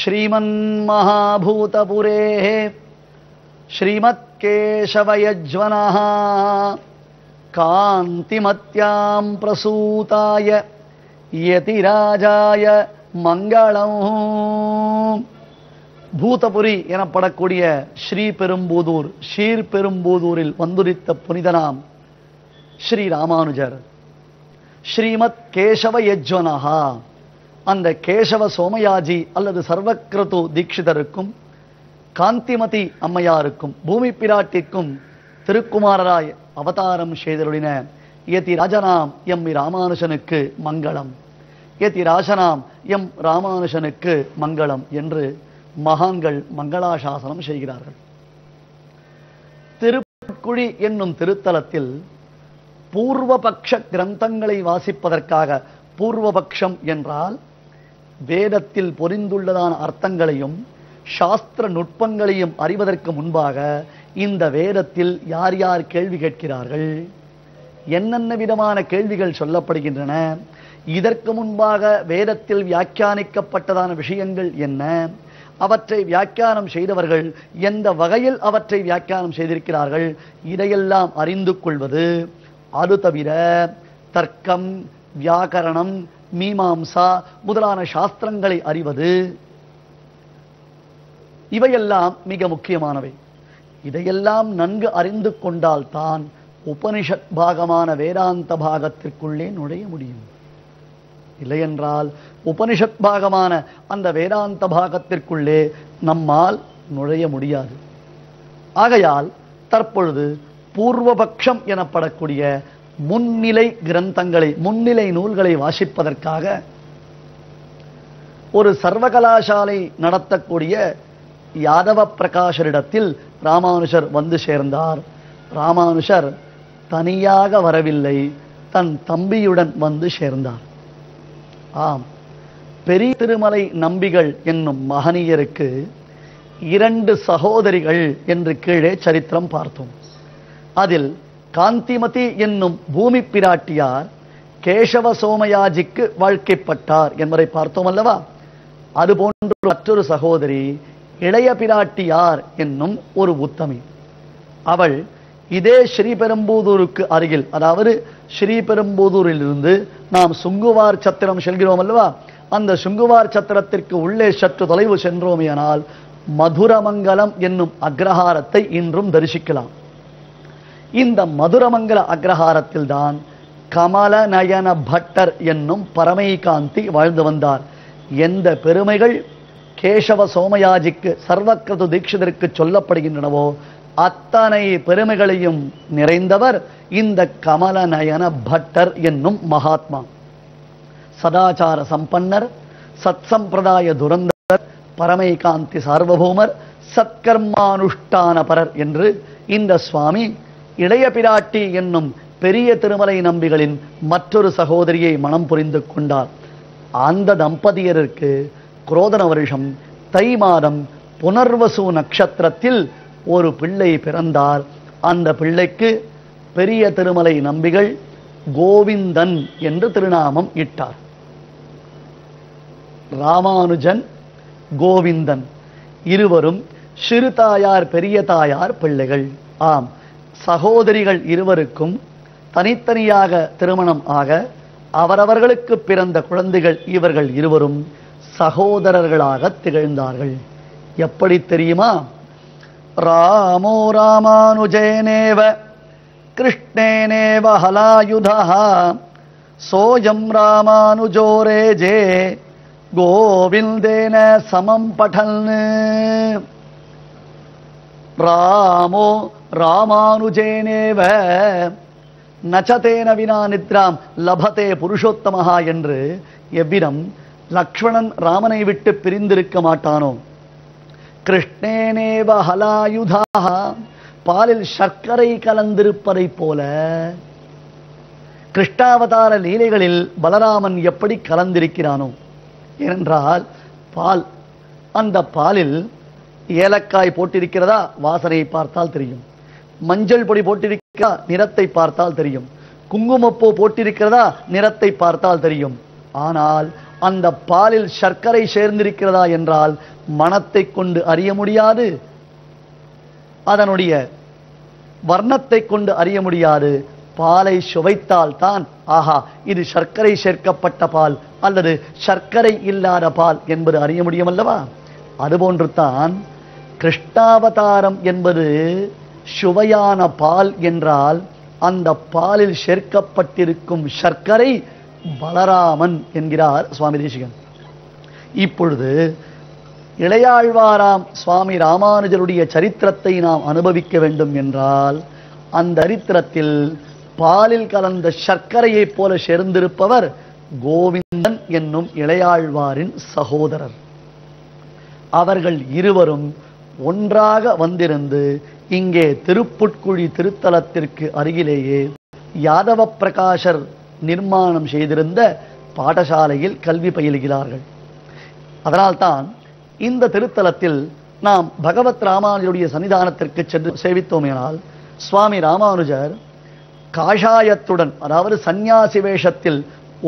श्रीमन्महाभूतपुरे श्रीमत्केशवयज्वनः कान्तिमत्यां प्रसूताय यतिराजाय मंगलम्. பூதபுரி எனப்படக்கூடிய ஸ்ரீபெரும்புதூர் ஷீர்பெரும்புதூரில் வந்துரித்த புனிதனாம் ஸ்ரீ ராமானுஜர் ஸ்ரீமத் கேசவ யஜ்வனஹா, அந்த கேசவ சோமயாஜி அல்லது சர்வக்ரது தீட்சிதருக்கும் காந்திமதி அம்மையாருக்கும் பூமி பிராட்டிக்கும் திருக்குமாரராய் அவதாரம் செய்தருளின யதி ராஜனாம் எம் ராமானுஜனுக்கு மங்களம், யதி ராஜனாம் எம் ராமானுஜனுக்கு மங்களம் என்று மகான்கள் மங்களாசாசனம் செய்கிறார்கள். திருக்குழி என்னும் திருத்தலத்தில் பூர்வபக்ஷ கிரந்தங்களை வாசிப்பதற்காக, பூர்வபக்ஷம் என்றால் வேதத்தில் பொறிந்துள்ளதான அர்த்தங்களையும் சாஸ்திர நுட்பங்களையும் அறிவதற்கு முன்பாக இந்த வேதத்தில் யார் யார் கேள்வி கேட்கிறார்கள், என்னென்ன விதமான கேள்விகள் சொல்லப்படுகின்றன, இதற்கு முன்பாக வேதத்தில் வியாக்கியானிக்கப்பட்டதான விஷயங்கள் என்ன, அவற்றை வியாக்கியானம் செய்தவர்கள் எந்த வகையில் அவற்றை வியாக்கியானம் செய்திருக்கிறார்கள், இதையெல்லாம் அறிந்து கொள்வது. அது தவிர தர்க்கம், வியாக்கரணம், மீமாம்சா முதலான சாஸ்திரங்களை அறிவது, இவையெல்லாம் மிக முக்கியமானவை. இதையெல்லாம் நன்கு அறிந்து கொண்டால்தான் உபனிஷத் பாகமான வேதாந்த பாகத்திற்குள்ளே நுழைய முடியும். இல்லையென்றால் உபனிஷத் பாகமான அந்த வேதாந்த பாகத்திற்குள்ளே நம்மால் நுழைய முடியாது. ஆகையால் தற்பொழுது பூர்வபக்ஷம் எனப்படக்கூடிய முன்னிலை கிரந்தங்களை, முன்னிலை நூல்களை வாசிப்பதற்காக ஒரு சர்வகலாசாலை நடத்தக்கூடிய யாதவ பிரகாஷரிடத்தில் ராமானுஜர் வந்து சேர்ந்தார். ராமானுஜர் தனியாக வரவில்லை, தன் தம்பியுடன் வந்து சேர்ந்தார். ஆம், பெரிய திருமலை நம்பிகள் என்னும் மகனியருக்கு 2 சகோதரிகள் என்று கீழே சரித்திரம் பார்த்தோம். அதில் காந்திமதி என்னும் பூமி பிராட்டியார் கேசவ சோமயாஜிக்கு வாழ்க்கைப்பட்டார் என்பதை பார்த்தோம் அல்லவா. அதுபோன்று மற்றொரு சகோதரி இளைய பிராட்டியார் என்னும் ஒரு உத்தமி. அவள் இதே ஸ்ரீபெரும்புதூருக்கு அருகில், அதாவது ஸ்ரீபெரும்புதூரிலிருந்து நாம் சுங்குவார் சத்திரம் செல்கிறோம் அல்லவா, அந்த சுங்குவார் சத்திரத்திற்கு உள்ளே சற்று தொலைவு சென்றோமேயானால் மதுரமங்கலம் என்னும் அக்ரஹாரத்தை இன்றும் தரிசிக்கலாம். இந்த மதுரமங்கல அக்ரஹாரத்தில் தான் கமல நயன பட்டர் என்னும் பரமைகாந்தி வாழ்ந்து வந்தார். எந்த பெருமைகள் கேசவ சோமயாஜிக்கு சர்வக்ரது தீட்சிதருக்கு சொல்லப்படுகின்றனவோ அத்தனை பெருமைகளையும் நிறைந்தவர் இந்த கமல நயன பட்டர் என்னும் மகாத்மா. சதாச்சார சம்பன்னர், சத் சம்பிரதாய துரந்தர், பரமைகாந்தி சார்வபௌமர், சத்கர்மானுஷ்டான பரர் என்று இந்த சுவாமி இளைய பிராட்டி என்னும் பெரிய திருமலை நம்பிகளின் மற்றொரு சகோதரியை மனம் புரிந்து கொண்டார். அந்த தம்பதியருக்கு குரோதன வருஷம் தை மாதம் புனர்வசு நட்சத்திரத்தில் ஒரு பிள்ளை பிறந்தார். அந்த பிள்ளைக்கு பெரிய திருமலை நம்பிகள் கோவிந்தன் என்று திருநாமம் இட்டார். ராமானுஜன், கோவிந்தன் இருவரும் சிறு தாயார் பெரிய தாயார் பிள்ளைகள். ஆம், சகோதரிகள் இருவருக்கும் தனித்தனியாக திருமணம் ஆக அவரவர்களுக்கு பிறந்த குழந்தைகள் இவர்கள் இருவரும் சகோதரர்களாக திகழ்ந்தார்கள். எப்படி தெரியுமா? ராமோ ராமானுஜேனேவ கிருஷ்ணேனேவ ஹலாயுதஹ சோயம் ராமானுஜோரேஜே கோவிந்தேன சமம் படல்னு. ராமோ ராமானுஜேனேவ நச்சதேன வினா நித்ராம் லபதே புருஷோத்தமஹா என்று எவ்விதம் லக்ஷ்மணன் ராமனை விட்டு பிரிந்திருக்க மாட்டானோ, கிருஷ்ணேனேவ ஹலாயுதா பாலில் சர்க்கரை கலந்திருப்பதை போல கிருஷ்ணாவதார லீலைகளில் பலராமன் எப்படி கலந்திருக்கிறானோ. ஏனென்றால் பால், அந்த பாலில் ஏலக்காய் போட்டிருக்கிறதா வாசனையை பார்த்தால் தெரியும், மஞ்சள் பொடி போட்டிருக்கிறதா நிறத்தை பார்த்தால் தெரியும், குங்குமப்பூ போட்டிருக்கிறதா நிறத்தை பார்த்தால் தெரியும். ஆனால் அந்த பாலில் சர்க்கரை சேர்ந்திருக்கிறதா என்றால் மணத்தை கொண்டு அறிய முடியாது, அதனுடைய வர்ணத்தை கொண்டு அறிய முடியாது. பாலை சுவைத்தால் தான் ஆஹா இது சர்க்கரை சேர்க்கப்பட்ட பால் அல்லது சர்க்கரை இல்லாத பால் என்பது அறிய முடியும் அல்லவா? அதுபோன்று தான் கிருஷ்ணாவதாரம் என்பது சுவையான பால் என்றால் அந்த பாலில் சேர்க்கப்பட்டிருக்கும் சர்க்கரை பலராமன் என்கிறார் சுவாமி தேசிகன். இப்பொழுது இளையாழ்வாராம் சுவாமி ராமானுஜருடைய சரித்திரத்தை நாம் அனுபவிக்க வேண்டும் என்றால் அந்த சரித்திரத்தில் பாலில் கலந்த சர்க்கரையைப் போல சேர்ந்திருப்பவர் கோவிந்தன் என்னும் இளையாழ்வாரின் சகோதரர். அவர்கள் இருவரும் ஒன்றாக வந்திருந்து இங்கே திருப்புட்குழி திருத்தலத்திற்கு அருகிலேயே யாதவ பிரகாசர் நிர்மாணம் செய்திருந்த பாடசாலையில் கல்வி பயிலுகிறார்கள். அதனால்தான் இந்த திருத்தலத்தில் நாம் பகவத் ராமானுஜருடைய சன்னிதானத்திற்கு சென்று சேவித்தோமேனால் சுவாமி ராமானுஜர் காஷாயத்துடன், அதாவது சந்நியாசி வேஷத்தில்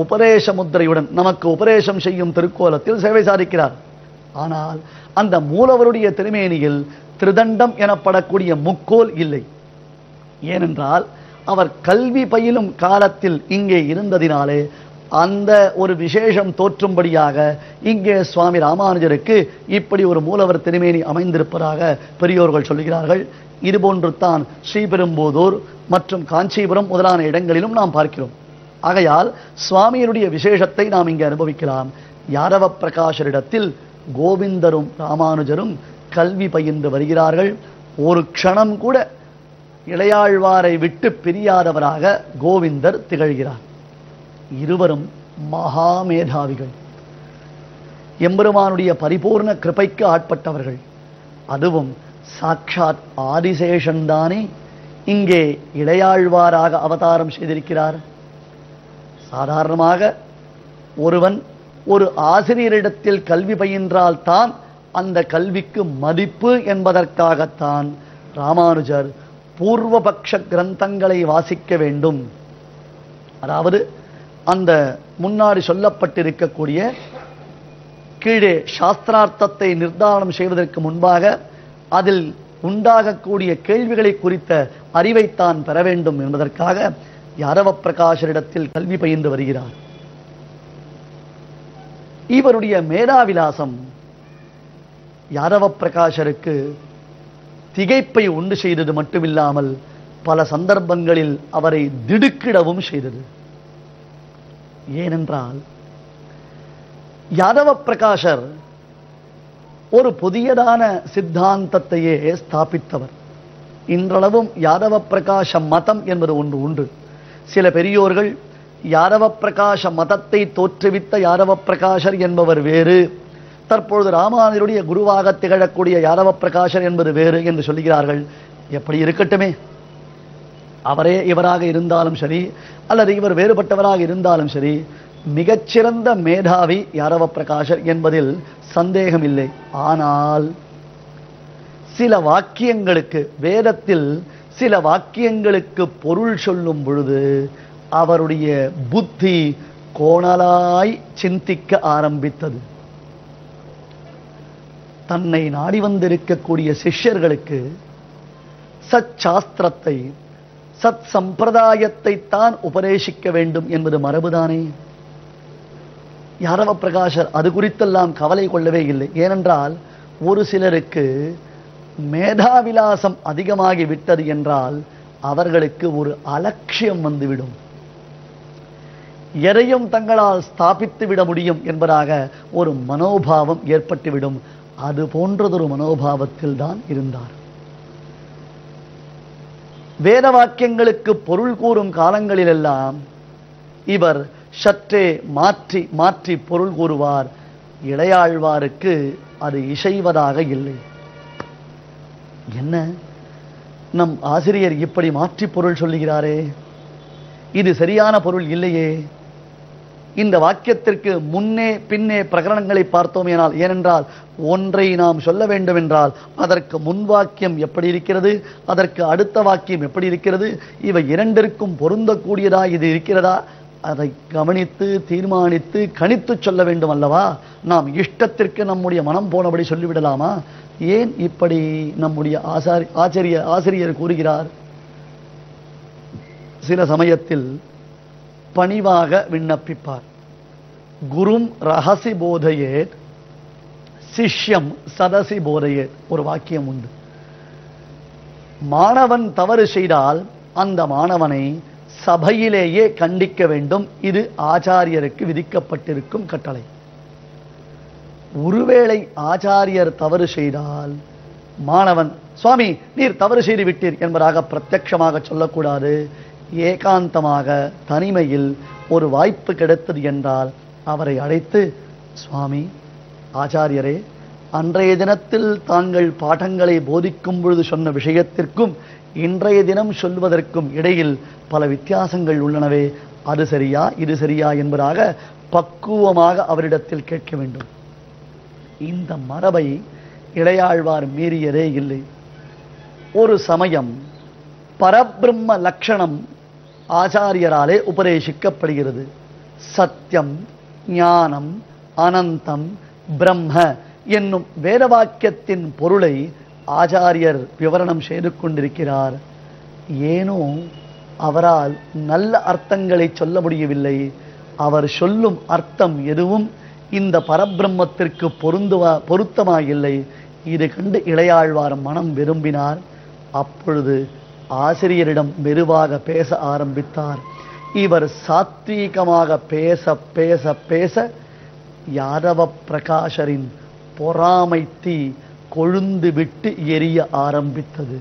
உபதேச முத்திரையுடன் நமக்கு உபதேசம் செய்யும் திருக்கோலத்தில் சேவை சாதிக்கிறார். ஆனால் அந்த மூலவருடைய திருமேனியில் திருதண்டம் எனப்படக்கூடிய முக்கோல் இல்லை. ஏனென்றால் அவர் கல்வி பயிலும் காலத்தில் இங்கே இருந்ததினாலே அந்த ஒரு விசேஷம் தோற்றும்படியாக இங்கே சுவாமி ராமானுஜருக்கு இப்படி ஒரு மூலவர் திருமேனி அமைந்திருப்பதாக பெரியோர்கள் சொல்கிறார்கள். இதுபோன்று தான் ஸ்ரீபெரும்புதூர் மற்றும் காஞ்சிபுரம் முதலான இடங்களிலும் நாம் பார்க்கிறோம். ஆகையால் சுவாமியினுடைய விசேஷத்தை நாம் இங்கே அனுபவிக்கலாம். யாதவ பிரகாசரிடத்தில் கோவிந்தரும் ராமானுஜரும் கல்வி பயின்று வருகிறார்கள். ஒரு க்ஷணம் கூட இளையாழ்வாரை விட்டு பிரியாதவராக கோவிந்தர் திகழ்கிறார். இருவரும் மகாமேதாவிகள், எம்பெருமானுடைய பரிபூர்ண கிருபைக்கு ஆட்பட்டவர்கள். அதுவும் சாட்சாத் ஆதிசேஷன் தானே இங்கே இளையாழ்வாராக அவதாரம் செய்திருக்கிறார். சாதாரணமாக ஒருவன் ஒரு ஆசிரியரிடத்தில் கல்வி பயின்றால் தான் அந்த கல்விக்கு மதிப்பு என்பதற்காகத்தான் ராமானுஜர் பூர்வபக்ஷ கிரந்தங்களை வாசிக்க வேண்டும். அதாவது அந்த முன்னாடி சொல்லப்பட்டிருக்கக்கூடிய கீழே சாஸ்திரார்த்தத்தை நிர்தாரணம் செய்வதற்கு முன்பாக அதில் உண்டாகக்கூடிய கேள்விகளை குறித்த அறிவைத்தான் பெற வேண்டும் என்பதற்காக யாதவ பிரகாசரிடத்தில் கல்வி பயின்று வருகிறார். இவருடைய மேதாவிலாசம் யாதவ பிரகாசருக்கு திகைப்பை உண்டு செய்தது மட்டுமில்லாமல் பல சந்தர்ப்பங்களில் அவரை திடுக்கிடவும் செய்தது. ஏனென்றால் யாதவ பிரகாசர் ஒரு புதியதான சித்தாந்தத்தையே ஸ்தாபித்தவர். இன்றளவும் யாதவ பிரகாச மதம் என்பது ஒன்று உண்டு. சில பெரியோர்கள் யாதவ பிரகாச மதத்தை தோற்றுவித்த யாதவ பிரகாசர் என்பவர் வேறு, தற்பொழுது ராமானுஜருடைய குருவாக திகழக்கூடிய யாதவ பிரகாசர் என்பது வேறு என்று சொல்கிறார்கள். எப்படி இருக்கட்டுமே, அவரே இவராக இருந்தாலும் சரி அல்லது இவர் வேறுபட்டவராக இருந்தாலும் சரி, மிகச்சிறந்த மேதாவி யாதவ பிரகாசர் என்பதில் சந்தேகம் இல்லை. ஆனால் சில வாக்கியங்களுக்கு, வேதத்தில் சில வாக்கியங்களுக்கு பொருள் சொல்லும் பொழுது அவருடைய புத்தி கோணலாய் சிந்திக்க ஆரம்பித்தது. தன்னை நாடி வந்திருக்கக்கூடிய சிஷ்யர்களுக்கு சத் சாஸ்திரத்தை, சத் சம்பிரதாயத்தை தான் உபதேசிக்க வேண்டும் என்பது மரபுதானே. யாதவ பிரகாசர் அது குறித்தெல்லாம் கவலை கொள்ளவே இல்லை. ஏனென்றால் ஒரு சிலருக்கு மேதாவிலாசம் அதிகமாகி விட்டது என்றால் அவர்களுக்கு ஒரு அலட்சியம் வந்துவிடும். எதையும் தங்களால் ஸ்தாபித்து விட முடியும் என்பதாக ஒரு மனோபாவம் ஏற்பட்டுவிடும். அது போன்றதொரு மனோபாவத்தில் தான் இருந்தார். வேத வாக்கியங்களுக்கு பொருள் கூறும் காலங்களிலெல்லாம் இவர் சற்றே மாற்றி மாற்றி பொருள் கூறுவார். இளையாழ்வாருக்கு அது இசைவதாக இல்லை. என்ன, நம் ஆசிரியர் இப்படி மாற்றி பொருள் சொல்லுகிறாரே, இது சரியான பொருள் இல்லையே. இந்த வாக்கியத்திற்கு முன்னே பின்னே பிரகரணங்களை பார்த்தோம் எனால், ஏனென்றால் ஒன்றை நாம் சொல்ல வேண்டும் என்றால் அதற்கு முன் வாக்கியம் எப்படி இருக்கிறது, அதற்கு அடுத்த வாக்கியம் எப்படி இருக்கிறது, இவை இரண்டிற்கும் பொருந்தக்கூடியதா இது இருக்கிறதா, அதை கவனித்து தீர்மானித்து கணித்து சொல்ல வேண்டும் அல்லவா? நாம் இஷ்டத்திற்கு நம்முடைய மனம் போனபடி சொல்லிவிடலாமா? ஏன் இப்படி நம்முடைய ஆசிரியர் கூறுகிறார்? சில சமயத்தில் பணிவாக விண்ணப்பிப்பார். குரும் ரகசி போதையேத் சிஷ்யம் சதசி போதையேத் ஒரு வாக்கியம் உண்டு. மாணவன் தவறு செய்தால் அந்த மாணவனை சபையிலேயே கண்டிக்க வேண்டும். இது ஆச்சாரியருக்கு விதிக்கப்பட்டிருக்கும் கட்டளை. ஒருவேளை ஆச்சாரியர் தவறு செய்தால் மாணவன் சுவாமி நீர் தவறு செய்து விட்டீர் என்பதாக பிரத்யட்சமாக சொல்லக்கூடாது. ஏகாந்தமாக தனிமையில் ஒரு வாய்ப்பு கிடைத்தது என்றால் அவரை அழைத்து, சுவாமி ஆச்சாரியரே, அன்றைய தினத்தில் தாங்கள் பாடங்களை போதிக்கும் பொழுது சொன்ன விஷயத்திற்கும் இன்றைய தினம் சொல்வதற்கும் இடையில் பல வித்தியாசங்கள் உள்ளனவே, அது சரியா இது சரியா என்பதாக பக்குவமாக அவரிடத்தில் கேட்க வேண்டும். இந்த மரபை இளையாழ்வார் மீறியதே இல்லை. ஒரு சமயம் பரபிரம்ம லட்சணம் ஆச்சாரியராலே உபதேசிக்கப்படுகிறது. சத்தியம், ஞானம், அனந்தம், பிரம்ம என்னும் வேத வாக்கியத்தின் பொருளை ஆச்சாரியர் விவரணம் செய்து கொண்டிருக்கிறார். ஏனோ அவரால் நல்ல அர்த்தங்களை சொல்ல முடியவில்லை. அவர் சொல்லும் அர்த்தம் எதுவும் இந்த பரபிரம்மத்திற்கு பொருத்தமாயில்லை. இது கண்டு இளையாழ்வார் மனம் விரும்பினார். அப்பொழுது ஆசிரியரிடம் மெதுவாக பேச ஆரம்பித்தார். இவர் சாத்வீகமாக பேச பேச பேச யாதவ பிரகாஷரின் பொறாமை தீ கொழுந்து விட்டு எரிய ஆரம்பித்தது.